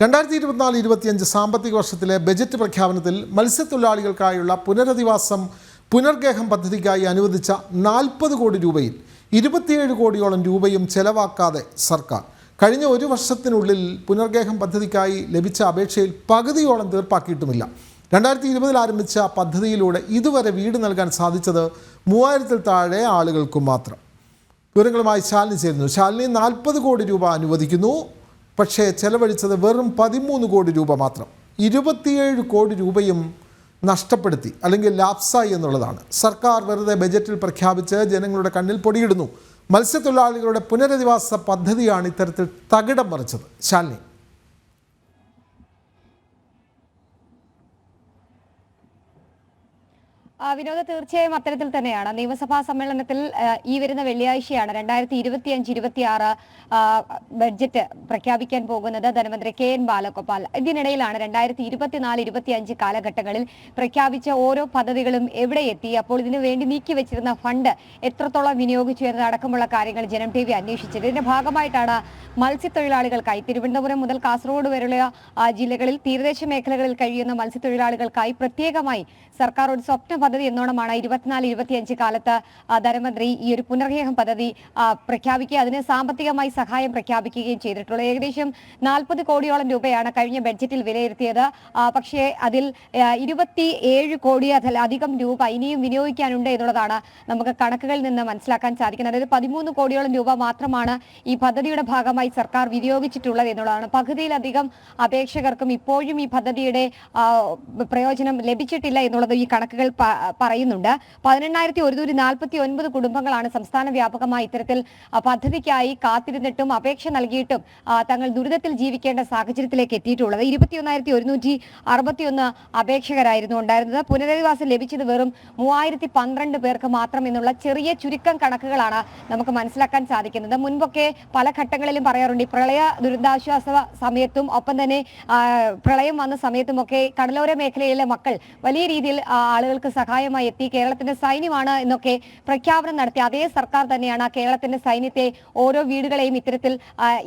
2024-25 സാമ്പത്തിക വർഷത്തിലെ ബജറ്റ് പ്രഖ്യാപനത്തിൽ മത്സ്യത്തൊഴിലാളികൾക്കായുള്ള പുനർഗേഹം പദ്ധതിക്കായി അനുവദിച്ച 40 കോടി രൂപയിൽ 27 കോടിയോളം രൂപയും ചെലവാക്കാതെ സർക്കാർ കഴിഞ്ഞ ഒരു വർഷത്തിനുള്ളിൽ പുനർഗേഹം പദ്ധതിക്കായി ലഭിച്ച അപേക്ഷയിൽ പകുതിയോളം തീർപ്പാക്കിയിട്ടുമില്ല. 2020 ആരംഭിച്ച പദ്ധതിയിലൂടെ ഇതുവരെ വീട് നൽകാൻ സാധിച്ചത് 3000-ൽ താഴെ ആളുകൾക്ക് മാത്രം. വിവരങ്ങളുമായി ശാലിനി ചേരുന്നു. ശാലിനി, 40 കോടി രൂപ അനുവദിക്കുന്നു, പക്ഷേ ചെലവഴിച്ചത് വെറും 13 കോടി രൂപ മാത്രം. 27 കോടി രൂപയും നഷ്ടപ്പെടുത്തി, അല്ലെങ്കിൽ ലാപ്സായി എന്നുള്ളതാണ്. സർക്കാർ വെറുതെ ബജറ്റിൽ പ്രഖ്യാപിച്ച് ജനങ്ങളുടെ കണ്ണിൽ പൊടിയിടുന്നു. മത്സ്യത്തൊഴിലാളികളുടെ പുനരധിവാസ പദ്ധതിയാണ് ഇത്തരത്തിൽ തകിടം മറിച്ചത്. ശാലിനി. വിനോദ, തീർച്ചയായും അത്തരത്തിൽ തന്നെയാണ്. നിയമസഭാ സമ്മേളനത്തിൽ ഈ വരുന്ന വെള്ളിയാഴ്ചയാണ് 2025-26 ബഡ്ജറ്റ് പ്രഖ്യാപിക്കാൻ പോകുന്നത് ധനമന്ത്രി KN ബാലഗോപാൽ. ഇതിനിടയിലാണ് 2024-25 കാലഘട്ടങ്ങളിൽ പ്രഖ്യാപിച്ച ഓരോ പദ്ധതികളും എവിടെ എത്തി, അപ്പോൾ ഇതിനു വേണ്ടി നീക്കിവെച്ചിരുന്ന ഫണ്ട് എത്രത്തോളം വിനിയോഗിച്ചു എന്നതടക്കമുള്ള കാര്യങ്ങൾ ജനം TV അന്വേഷിച്ചത്. ഇതിന്റെ ഭാഗമായിട്ടാണ് മത്സ്യത്തൊഴിലാളികൾക്കായി തിരുവനന്തപുരം മുതൽ കാസർഗോഡ് വരെയുള്ള ജില്ലകളിൽ തീരദേശ മേഖലകളിൽ കഴിയുന്ന മത്സ്യത്തൊഴിലാളികൾക്കായി പ്രത്യേകമായി സർക്കാർ ഒരു സ്വപ്ന പദ്ധതി എന്നോണമാണ് 24-25 കാലത്ത് ധനമന്ത്രി ഈ ഒരു പുനർഗേഹം പദ്ധതി പ്രഖ്യാപിക്കുക, അതിന് സാമ്പത്തികമായി സഹായം പ്രഖ്യാപിക്കുകയും ചെയ്തിട്ടുള്ളത്. ഏകദേശം 40 കോടിയോളം രൂപയാണ് കഴിഞ്ഞ ബഡ്ജറ്റിൽ വിലയിരുത്തിയത്. പക്ഷേ അതിൽ 27 കോടി അധികം രൂപ ഇനിയും വിനിയോഗിക്കാനുണ്ട് എന്നുള്ളതാണ് നമുക്ക് കണക്കുകളിൽ നിന്ന് മനസ്സിലാക്കാൻ സാധിക്കുന്നത്. അതായത് 13 കോടിയോളം രൂപ മാത്രമാണ് ഈ പദ്ധതിയുടെ ഭാഗമായി സർക്കാർ വിനിയോഗിച്ചിട്ടുള്ളത് എന്നുള്ളതാണ്. പകുതിയിലധികം അപേക്ഷകർക്കും ഇപ്പോഴും ഈ പദ്ധതിയുടെ പ്രയോജനം ലഭിച്ചിട്ടില്ല എന്നുള്ളത് ഈ കണക്കുകൾ പറയുന്നുണ്ട്. 18,149 കുടുംബങ്ങളാണ് സംസ്ഥാന വ്യാപകമായി ഇത്തരത്തിൽ പദ്ധതിക്കായി കാത്തിരുന്നിട്ടും അപേക്ഷ നൽകിയിട്ടും തങ്ങൾ ദുരിതത്തിൽ ജീവിക്കേണ്ട സാഹചര്യത്തിലേക്ക് എത്തിയിട്ടുള്ളത്. 21,161 അപേക്ഷകരായിരുന്നു ഉണ്ടായിരുന്നത്. പുനരധിവാസം ലഭിച്ചത് വെറും 3012 പേർക്ക് മാത്രം എന്നുള്ള ചെറിയ ചുരുക്കം കണക്കുകളാണ് നമുക്ക് മനസ്സിലാക്കാൻ സാധിക്കുന്നത്. മുൻപൊക്കെ പല ഘട്ടങ്ങളിലും പറയാറുണ്ട്, ഈ പ്രളയ ദുരിതാശ്വാസ സമയത്തും ഒപ്പം തന്നെ പ്രളയം വന്ന സമയത്തുമൊക്കെ കടലോര മേഖലയിലെ മക്കൾ വലിയ രീതിയിൽ ആളുകൾക്ക് സഹായമായി എത്തി. കേരളത്തിന്റെ സൈന്യമാണ് എന്നൊക്കെ പ്രഖ്യാപനം നടത്തി അതേ സർക്കാർ തന്നെയാണ് കേരളത്തിന്റെ സൈന്യത്തെ ഓരോ വീടുകളെയും ഇത്തരത്തിൽ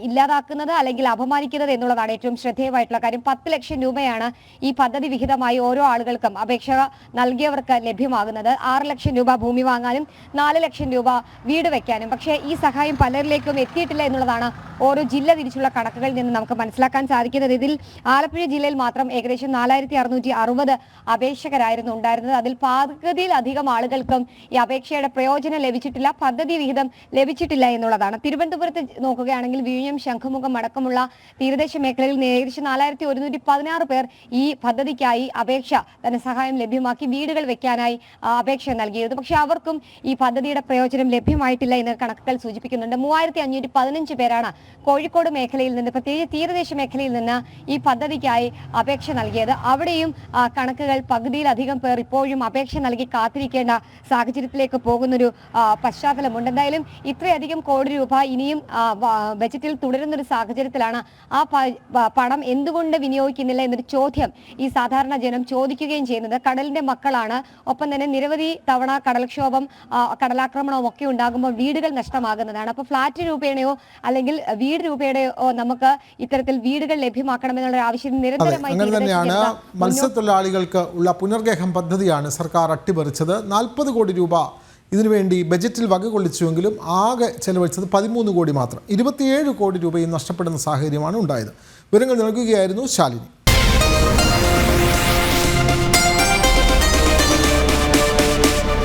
ഇല്ലാതാക്കുന്നത് അല്ലെങ്കിൽ അപമാനിക്കുന്നത് എന്നുള്ളതാണ് ഏറ്റവും ശ്രദ്ധേയമായിട്ടുള്ള കാര്യം. 10 ലക്ഷം രൂപയാണ് ഈ പദ്ധതി വിഹിതമായി ഓരോ ആളുകൾക്കും അപേക്ഷ നൽകിയവർക്ക് ലഭ്യമാകുന്നത്. 6 ലക്ഷം രൂപ ഭൂമി വാങ്ങാനും 4 ലക്ഷം രൂപ വീട് വെക്കാനും. പക്ഷേ ഈ സഹായം പലരിലേക്കും എത്തിയിട്ടില്ല എന്നുള്ളതാണ് ഓരോ ജില്ല തിരിച്ചുള്ള കണക്കുകളിൽ നിന്ന് നമുക്ക് മനസ്സിലാക്കാൻ സാധിക്കുന്നത്. ഇതിൽ ആലപ്പുഴ ജില്ലയിൽ മാത്രം ഏകദേശം 4660 അപേക്ഷകരായിരുന്നു ഉണ്ടായിരുന്നത്. അതിൽ പകുതിയിലധികം ആളുകൾക്കും ഈ അപേക്ഷയുടെ പ്രയോജനം ലഭിച്ചിട്ടില്ല, പദ്ധതി വിഹിതം ലഭിച്ചിട്ടില്ല എന്നുള്ളതാണ്. തിരുവനന്തപുരത്ത് നോക്കുകയാണെങ്കിൽ വിഴിഞ്ഞം, ശംഖുമുഖം അടക്കമുള്ള തീരദേശ മേഖലയിൽ ഏകദേശം 4116 പേർ ഈ പദ്ധതിക്കായി അപേക്ഷ ധനസഹായം ലഭ്യമാക്കി വീടുകൾ വെക്കാനായി അപേക്ഷ നൽകിയത്. പക്ഷെ അവർക്കും ഈ പദ്ധതിയുടെ പ്രയോജനം ലഭ്യമായിട്ടില്ല എന്ന് കണക്കുകൾ സൂചിപ്പിക്കുന്നുണ്ട്. 3515 പേരാണ് കോഴിക്കോട് മേഖലയിൽ നിന്ന്, പ്രത്യേകിച്ച് തീരദേശ മേഖലയിൽ നിന്ന് ഈ പദ്ധതിക്കായി അപേക്ഷ നൽകിയത്. അവിടെയും കണക്കുകൾ പകുതിയിലധികം പേർ ഇപ്പോഴും അപേക്ഷ നൽകി കാത്തിരിക്കേണ്ട സാഹചര്യത്തിലേക്ക് പോകുന്നൊരു പശ്ചാത്തലമുണ്ട്. എന്തായാലും ഇത്രയധികം കോടി രൂപ ഇനിയും ബജറ്റിൽ തുടരുന്നൊരു സാഹചര്യത്തിലാണ് ആ പണം എന്തുകൊണ്ട് വിനിയോഗിക്കുന്നില്ല എന്നൊരു ചോദ്യം ഈ സാധാരണ ജനം ചോദിക്കുകയും ചെയ്യുന്നത്. കടലിന്റെ മക്കളാണ്, ഒപ്പം തന്നെ നിരവധി തവണ കടൽക്ഷോഭം, കടലാക്രമണവും ഒക്കെ ഉണ്ടാകുമ്പോൾ വീടുകൾ നഷ്ടമാകുന്നതാണ്. അപ്പോൾ ഫ്ളാറ്റ് രൂപേണയോ അല്ലെങ്കിൽ വീട് രൂപയുടെയോ നമുക്ക് ഇത്തരത്തിൽ വീടുകൾ ലഭ്യമാക്കണമെന്നുള്ള ആവശ്യം നിരന്തരമായി മത്സ്യത്തൊഴിലാളികൾക്ക് ഉള്ള പുനർഗേഹം പദ്ധതിയാണ് സർക്കാർ അട്ടിമറിച്ചത്. 40 കോടി രൂപ ഇതിനുവേണ്ടി ബജറ്റിൽ വകകൊള്ളിച്ചുവെങ്കിലും ആകെ ചെലവഴിച്ചത് 13 കോടി മാത്രം. 27 കോടി രൂപയും നഷ്ടപ്പെടുന്ന സാഹചര്യമാണ് ഉണ്ടായത്. വിവരങ്ങൾ നൽകുകയായിരുന്നു ശാലിനി.